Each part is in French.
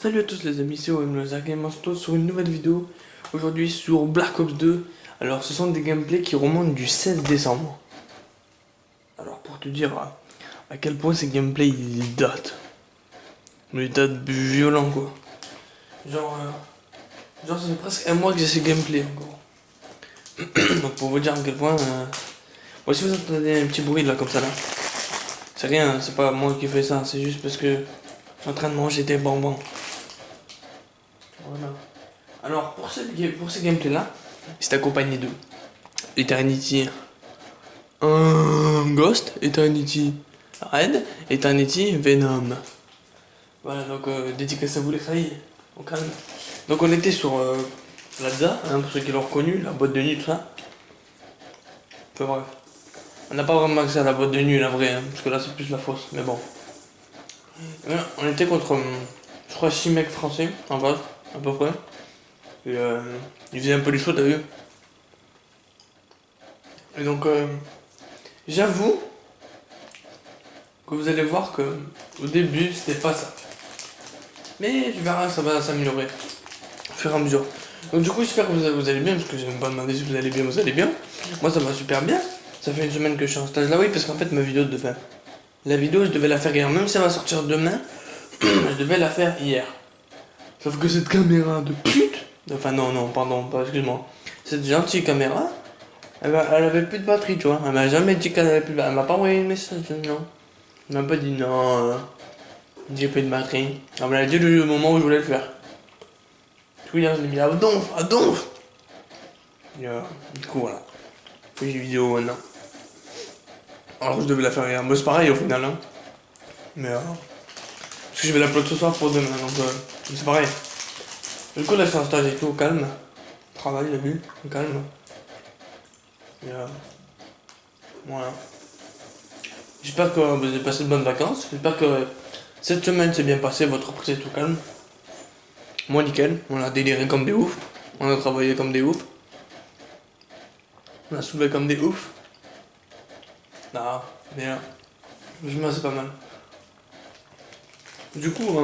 Salut à tous les amis, c'est OM Game Monsto sur une nouvelle vidéo. Aujourd'hui sur Black Ops 2. Alors ce sont des gameplays qui remontent du 16 décembre. Alors pour te dire à quel point ces gameplays ils datent. Mais ils datent violents quoi. Genre ça fait presque un mois que j'ai ces gameplays encore. Donc pour vous dire à quel point... Moi si vous entendez un petit bruit là comme ça là. C'est rien, c'est pas moi qui fais ça, c'est juste parce que je suis en train de manger des bonbons. Voilà. Alors pour ces gameplays là, c'est accompagné de Eternity Ghost, Eternity Red, Eternity Venom. Voilà donc dédicace à vous les failles, au calme. Donc on était sur Plaza, hein, pour ceux qui l'ont reconnu, la boîte de nuit, tout ça. Peu bref. On n'a pas vraiment accès à la boîte de nuit la vraie, hein, parce que là c'est plus la fausse, mais bon. Et voilà, on était contre, je crois, 6 mecs français en base, à peu près. Et il faisait un peu les choses, t'as vu. Et donc, j'avoue que vous allez voir que au début, c'était pas ça. Mais tu verras, ça va s'améliorer au fur et à mesure. Donc du coup, j'espère que vous allez bien, parce que j'ai même pas demandé si vous allez bien, vous allez bien. Moi, ça va super bien. Ça fait une semaine que je suis en stage là, oui, parce qu'en fait, ma vidéo devait... La vidéo, je devais la faire hier, même si elle va sortir demain, je devais la faire hier. Sauf que cette caméra de pute... Enfin non, pardon, excuse-moi. Cette gentille caméra, elle avait plus de batterie, tu vois. Elle m'a jamais dit qu'elle avait plus de batterie. Elle m'a pas envoyé un message, non. Elle m'a pas dit non, j'ai plus de batterie. Elle m'a dit le moment où je voulais le faire. Du coup, hier, je l'ai mis à donf. Et du coup, voilà. Puis j'ai vidéo maintenant. Alors, je devais la faire hier. Mais c'est pareil au final, hein. Mais parce que je vais l'upload ce soir pour demain, donc c'est pareil. Du coup, là, je suis en stage et tout, au calme. Travail, le but, au calme. Et voilà. J'espère que vous avez passé de bonnes vacances. J'espère que cette semaine s'est bien passée, votre reprise est tout calme. Moi, nickel. On a déliré comme des oufs. On a travaillé comme des oufs. On a soulevé comme des oufs. Ah, mais franchement, c'est pas mal. Du coup,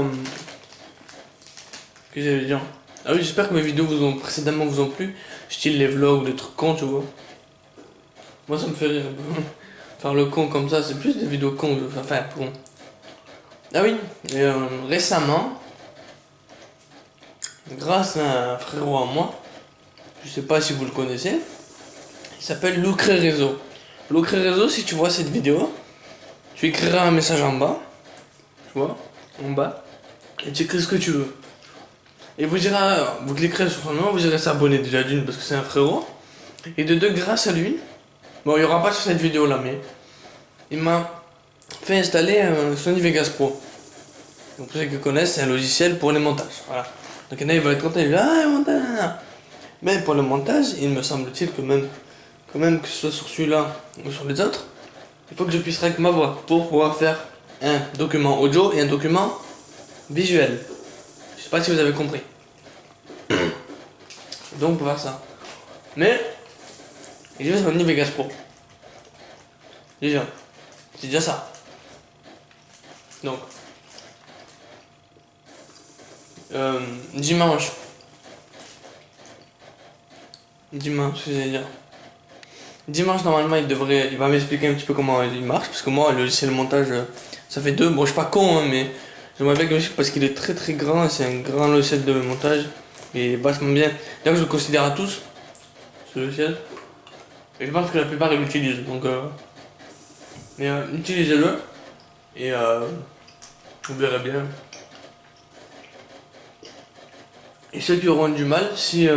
qu'est-ce que j'allais dire? Ah oui, j'espère que mes vidéos précédemment vous ont plu. Style les vlogs, les trucs cons, tu vois. Moi, ça me fait rire. Faire le con comme ça, c'est plus des vidéos cons. Enfin, con. Ah oui, et récemment, grâce à un frérot à moi, je sais pas si vous le connaissez, il s'appelle Lucré Réseau. Lucré Réseau, si tu vois cette vidéo, tu écriras un message en bas, tu vois, en bas, et tu écris ce que tu veux. Et vous cliquerez sur son nom, vous irez s'abonner déjà d'une parce que c'est un frérot, et de deux, grâce à lui, bon, il n'y aura pas sur cette vidéo là, mais il m'a fait installer un Sony Vegas Pro. Donc pour ceux qui connaissent, c'est un logiciel pour les montages. Voilà. Donc il y en a, il va être content, il va dire ah, montage. Mais pour le montage, il me semble-t-il que même que ce soit sur celui-là ou sur les autres, il faut que je puisse régler ma voix pour pouvoir faire un document audio et un document visuel. Je sais pas si vous avez compris. Donc pour faire ça. Mais il est sur Sony Vegas Pro. Déjà. C'est déjà ça. Donc. Dimanche, qu'est-ce que j'allais dire? Dimanche, normalement, il va m'expliquer un petit peu comment il marche, parce que moi, le logiciel montage, ça fait deux. Bon, je suis pas con, hein, mais j'aimerais bien que le logiciel, parce qu'il est très très grand, c'est un grand logiciel de montage, et vachement bien. D'ailleurs, je le considère à tous, ce logiciel, et je pense que la plupart ils l'utilisent, donc mais utilisez-le, et vous verrez bien. Et ceux qui auront du mal, si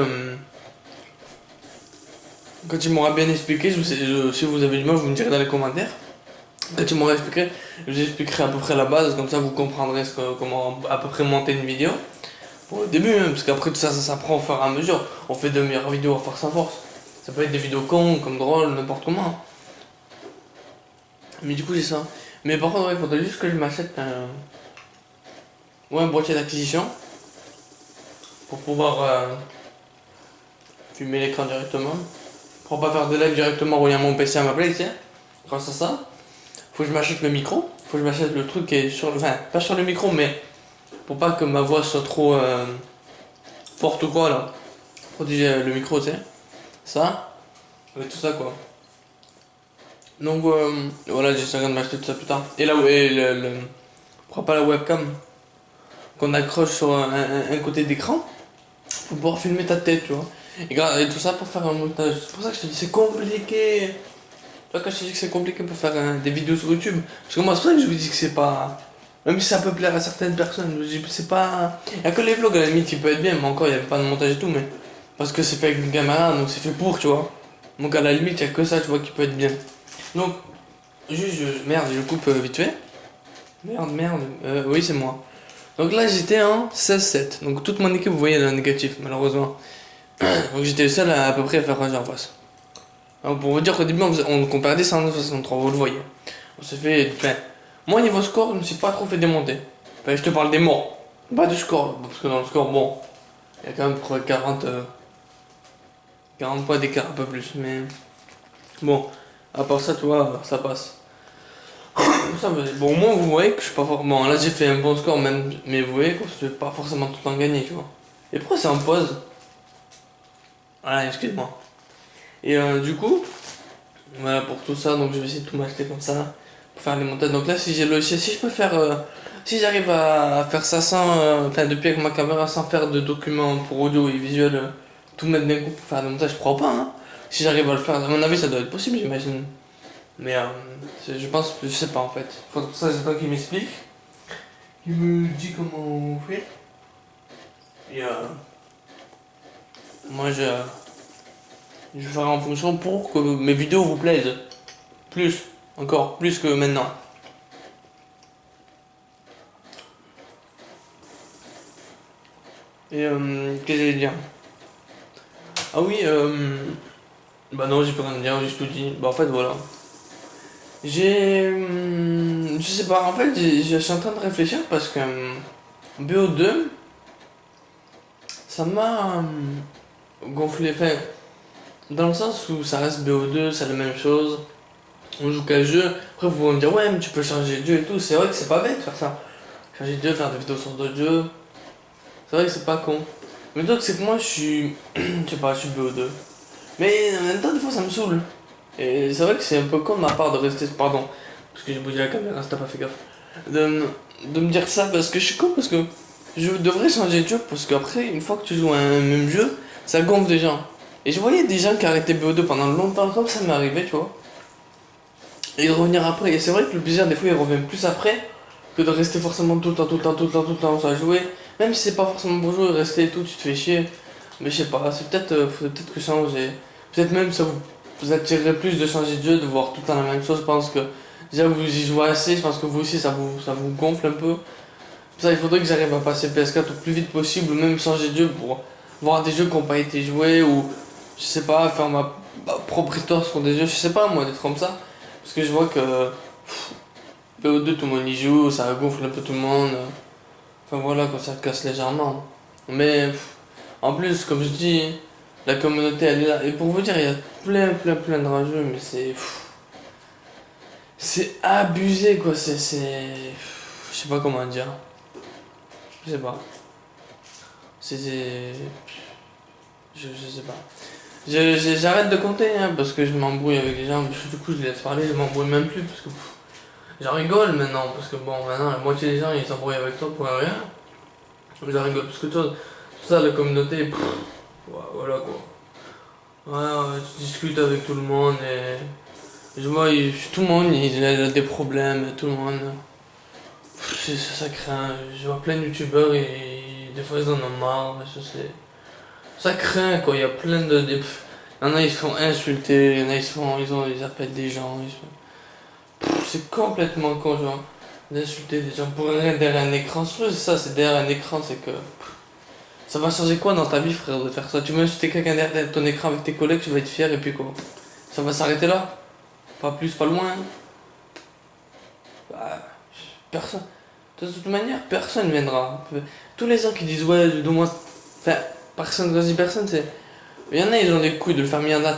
quand il m'aura bien expliqué, si vous avez du mal, vous me direz dans les commentaires. Quand il m'aura expliqué, je vous expliquerai à peu près la base, comme ça vous comprendrez comment à peu près monter une vidéo. Pour le début, hein, parce qu'après tout ça, ça s'apprend au fur et à mesure. On fait de meilleures vidéos à force à force. Ça peut être des vidéos cons, comme drôles, n'importe comment. Mais du coup, c'est ça. Mais par contre, il faudrait juste que je m'achète un boîtier d'acquisition pour pouvoir filmer l'écran directement. Pour pas faire de live directement relié à mon PC à ma play, tiens. Grâce à ça, faut que je m'achète le micro. Faut que je m'achète le truc qui est sur le... Enfin, pas sur le micro, mais pour pas que ma voix soit trop forte ou quoi là. Protéger le micro, tu sais. Ça, et tout ça quoi. Donc voilà, j'essaierai de m'acheter tout ça plus tard. Et là, ouais, pourquoi pas la webcam qu'on accroche sur un côté d'écran pour pouvoir filmer ta tête, tu vois. Et tout ça pour faire un montage. C'est pour ça que je te dis c'est compliqué. Tu vois, quand je te dis que c'est compliqué pour faire des vidéos sur YouTube, parce que moi c'est pour ça que je vous dis que c'est pas. Même si ça peut plaire à certaines personnes, je vous dis c'est pas. Il y a que les vlogs à la limite qui peut être bien, mais encore il n'y a pas de montage et tout, mais. Parce que c'est fait avec une caméra, donc c'est fait pour, tu vois. Donc à la limite, il n'y a que ça, tu vois, qui peut être bien. Donc, merde, je coupe vite fait. Merde, oui, c'est moi. Donc là, j'étais en 16-7. Donc toute mon équipe, vous voyez, elle est en négatif, malheureusement. Donc j'étais le seul à peu près à faire rager en face. Alors, pour vous dire qu'au début, on perdait 163, vous le voyez. On s'est fait. Enfin, moi, niveau score, je me suis pas trop fait démonter. Enfin, je te parle des morts, pas du score. Parce que dans le score, bon, il y a quand même 40 points d'écart, un peu plus. Mais bon, à part ça, tu vois, ça passe. Ça, bon, au moins, vous voyez que je suis pas fort. Bon, là, j'ai fait un bon score, même. Mais vous voyez que je vais pas forcément tout le temps gagner, tu vois. Et pourquoi c'est en pause? Voilà, excuse-moi. Et du coup, voilà pour tout ça, donc je vais essayer de tout m'acheter comme ça pour faire les montages. Donc là, si j'ai le logiciel, si je peux faire, si j'arrive à faire ça sans, enfin depuis avec ma caméra, sans faire de documents pour audio et visuel, tout mettre d'un coup pour faire des montages, je crois pas. Hein. Si j'arrive à le faire, à mon avis, ça doit être possible, j'imagine. Mais je pense, je sais pas en fait. Pour ça, c'est toi qui m'explique, qui me dit comment faire. Et moi, je ferai en fonction pour que mes vidéos vous plaisent. Plus, encore plus que maintenant. Et qu'est-ce que j'allais dire? Ah oui, bah non, j'ai pas rien à dire, j'ai tout dit. Bah en fait, voilà. Je sais pas, en fait, je suis en train de réfléchir parce que BO2, ça m'a gonflé. Enfin, dans le sens où ça reste BO2, c'est la même chose. On joue qu'à jeu. Après, vous allez me dire, ouais, mais tu peux changer de jeu et tout. C'est vrai que c'est pas bête de faire ça. Changer de jeu, faire des vidéos sur d'autres jeux. C'est vrai que c'est pas con. Mais le truc, c'est que moi, je suis. Je sais pas, je suis BO2. Mais en même temps, des fois, ça me saoule. Et c'est vrai que c'est un peu con de ma part de rester. Pardon, parce que j'ai bougé la caméra, si t'as pas fait gaffe. De me dire ça parce que je suis con, parce que je devrais changer de jeu. Parce qu'après, une fois que tu joues à un même jeu, ça gonfle des gens. Et je voyais des gens qui arrêtaient BO2 pendant longtemps, comme ça m'est arrivé, tu vois. Et de revenir après. Et c'est vrai que le plaisir, des fois, il revient plus après que de rester forcément tout le temps, tout le temps, tout le temps, tout le temps à jouer. Même si c'est pas forcément pour jouer, rester et tout, tu te fais chier. Mais je sais pas, c'est peut-être, faudrait peut-être que changer. Peut-être même ça vous attirerait plus de changer de jeu, de voir tout le temps la même chose. Je pense que déjà vous y jouez assez, je pense que vous aussi ça vous gonfle un peu. Pour ça, il faudrait que j'arrive à passer PS4 au plus vite possible, ou même changer de jeu pour voir des jeux qui n'ont pas été joués, ou je sais pas, faire ma propre histoire sur des jeux, je sais pas moi, des trucs comme ça. Parce que je vois que BO2 tout le monde y joue, ça gonfle un peu tout le monde. Enfin voilà, quoi, ça casse légèrement. Mais en plus, comme je dis, la communauté elle est là. Et pour vous dire, il y a plein de rageux, mais c'est abusé quoi, je sais pas comment dire. Je sais pas. C'est. Je sais pas. J'arrête de compter hein, parce que je m'embrouille avec les gens. Du coup, je les laisse parler, je m'embrouille même plus parce que j'en rigole maintenant. Parce que bon, maintenant, la moitié des gens ils s'embrouillent avec toi pour rien. J'en rigole parce que tout ça, la communauté, voilà quoi. Ouais, tu discutes avec tout le monde et je vois, tout le monde il a des problèmes, tout le monde. Ça craint. Je vois plein de youtubeurs et des fois ils en ont marre, ça craint quoi, il y a plein il y en a ils se font insulter, il y en a ils appellent des gens, c'est complètement con genre d'insulter des gens pour rien derrière un écran. C'est ça, c'est derrière un écran, c'est que ça va changer quoi dans ta vie frère de faire ça? Tu veux insulter quelqu'un derrière ton écran avec tes collègues, tu vas être fier et puis quoi? Ça va s'arrêter là? Pas plus, pas loin? Bah, personne. De toute manière, personne viendra. Tous les gens qui disent ouais, de moi. Enfin, personne, quand je dis personne, c'est. Il y en a, ils ont des couilles de le faire, mais il y en a